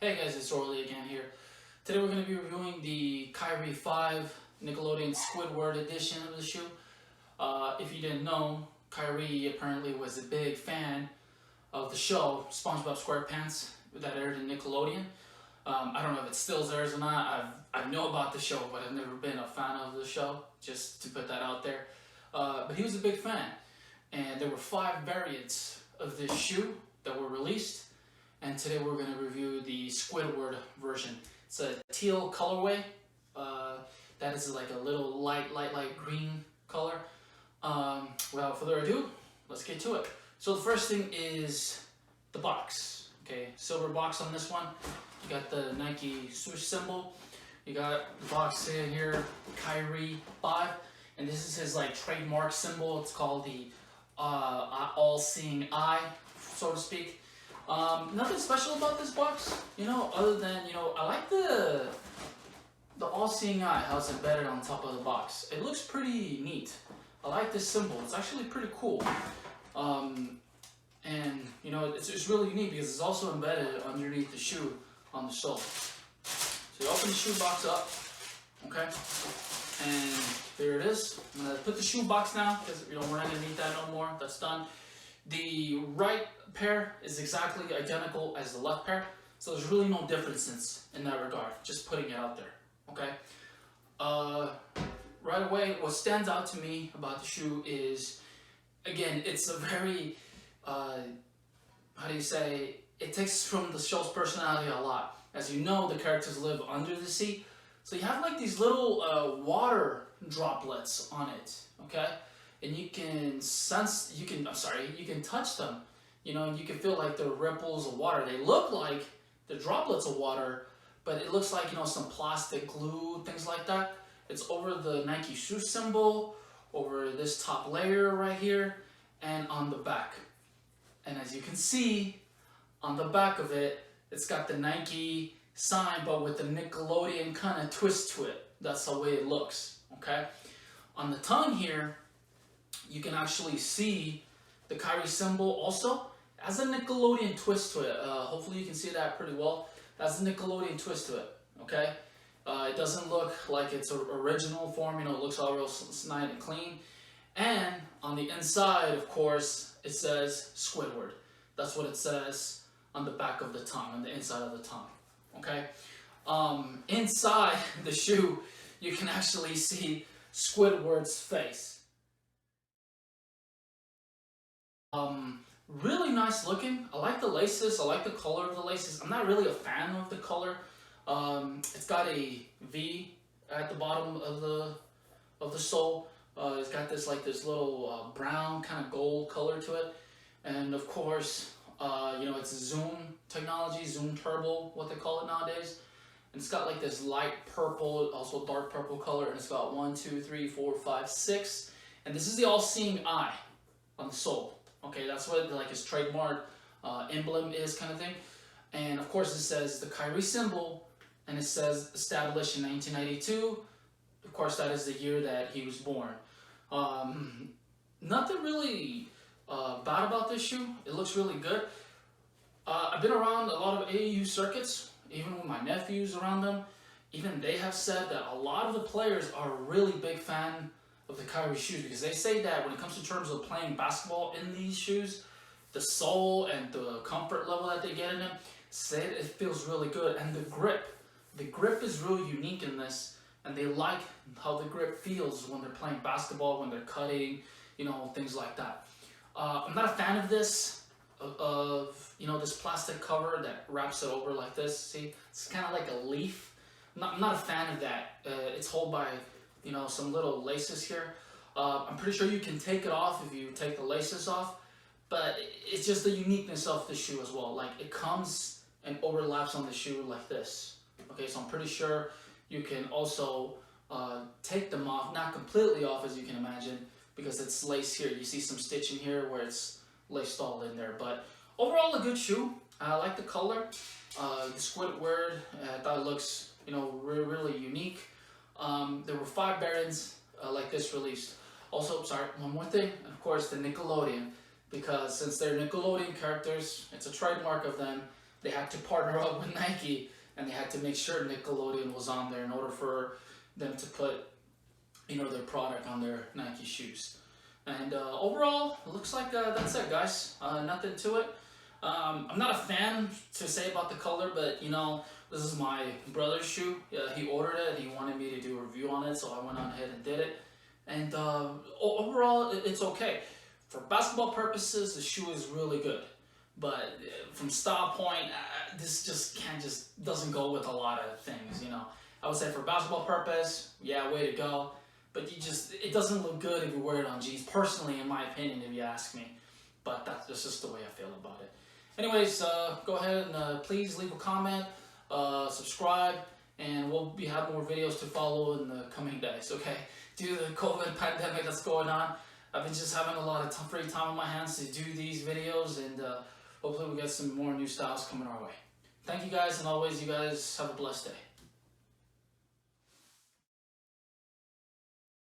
Hey guys, it's Orly again here. Today we're going to be reviewing the Kyrie 5 Nickelodeon Squidward edition of the shoe. If you didn't know, Kyrie apparently was a big fan of the show SpongeBob SquarePants that aired in Nickelodeon. I don't know if it still airs or not. I know about the show, but I've never been a fan of the show, just to put that out there. But he was a big fan, and there were 5 variants of this shoe that were released. And today we're going to review the Squidward version. It's a teal colorway. That is like a little light green color. Without further ado, let's get to it. So the first thing is the box. Okay, silver box on this one. You got the Nike swoosh symbol. You got the box in here, Kyrie 5. And this is his like trademark symbol. It's called the all-seeing eye, so to speak. Nothing special about this box, other than, I like the all-seeing eye, how it's embedded on top of the box. It looks pretty neat. I like this symbol. It's actually pretty cool. It's really unique because it's also embedded underneath the shoe on the sole. So you open the shoe box up, okay? And there it is. I'm gonna put the shoe box down because we're not gonna need that no more. That's done. The right pair is exactly identical as the left pair, so there's really no difference in that regard. Just putting it out there, okay? Right away, what stands out to me about the shoe is, again, it's a very, it takes from the show's personality a lot. As you know, the characters live under the sea, so you have like these little water droplets on it, okay? And you can touch them, and you can feel like the ripples of water. They look like the droplets of water, but it looks like, some plastic glue, things like that. It's over the Nike shoe symbol, over this top layer right here, and on the back. And as you can see, on the back of it, it's got the Nike sign, but with the Nickelodeon kind of twist to it. That's the way it looks, okay? On the tongue here, you can actually see the Kyrie symbol also has a Nickelodeon twist to it. Hopefully you can see that pretty well. That's a Nickelodeon twist to it, okay? It doesn't look like its original form, it looks all real nice and clean. And on the inside, of course, it says Squidward. That's what it says on the back of the tongue, on the inside of the tongue, okay? Inside the shoe, you can actually see Squidward's face. Really nice looking. I like the laces. I like the color of the laces. I'm not really a fan of the color. It's got a V at the bottom of the sole. It's got this little brown kind of gold color to it, and of course, it's Zoom technology, Zoom Turbo, what they call it nowadays. And it's got like this light purple, also dark purple color, and it's got 1, 2, 3, 4, 5, 6, and this is the all-seeing eye on the sole. Okay, that's what his trademark emblem is, kind of thing. And of course it says the Kyrie symbol, and it says established in 1992. Of course that is the year that he was born. Nothing really bad about this shoe. It looks really good. I've been around a lot of AAU circuits, even with my nephews around them. Even they have said that a lot of the players are a really big fan of the Kyrie shoes, because they say that when it comes to terms of playing basketball in these shoes, the sole and the comfort level that they get in them, say it feels really good. And the grip is really unique in this, and they like how the grip feels when they're playing basketball, when they're cutting, things like that. I'm not a fan of this, this plastic cover that wraps it over like this. See, it's kind of like a leaf. I'm not a fan of that. It's held by some little laces here. I'm pretty sure you can take it off if you take the laces off, but it's just the uniqueness of the shoe as well. Like, it comes and overlaps on the shoe like this. Okay, so I'm pretty sure you can also take them off, not completely off as you can imagine, because it's laced here. You see some stitching here where it's laced all in there. But overall, a good shoe. I like the color. The Squidward, I thought it looks, really unique. There were 5 variants like this released. Also, sorry, one more thing, of course, the Nickelodeon, because since they're Nickelodeon characters, it's a trademark of them. they had to partner up with Nike, and they had to make sure Nickelodeon was on there in order for them to put, their product on their Nike shoes. And overall, it looks like that's it, guys. Nothing to it. I'm not a fan to say about the color, but this is my brother's shoe. He ordered it. He wanted me to do a review on it, so I went on ahead and did it. And overall, it's okay. For basketball purposes, the shoe is really good. But from style point, this doesn't go with a lot of things. I would say for basketball purpose, yeah, way to go. But it doesn't look good if you wear it on jeans. Personally, in my opinion, if you ask me. But that's just the way I feel about it. Anyways, go ahead and please leave a comment, subscribe, and we'll have more videos to follow in the coming days, okay? Due to the COVID pandemic that's going on, I've been just having a lot of free time on my hands to do these videos, and hopefully we'll get some more new styles coming our way. Thank you guys, and always, you guys have a blessed day.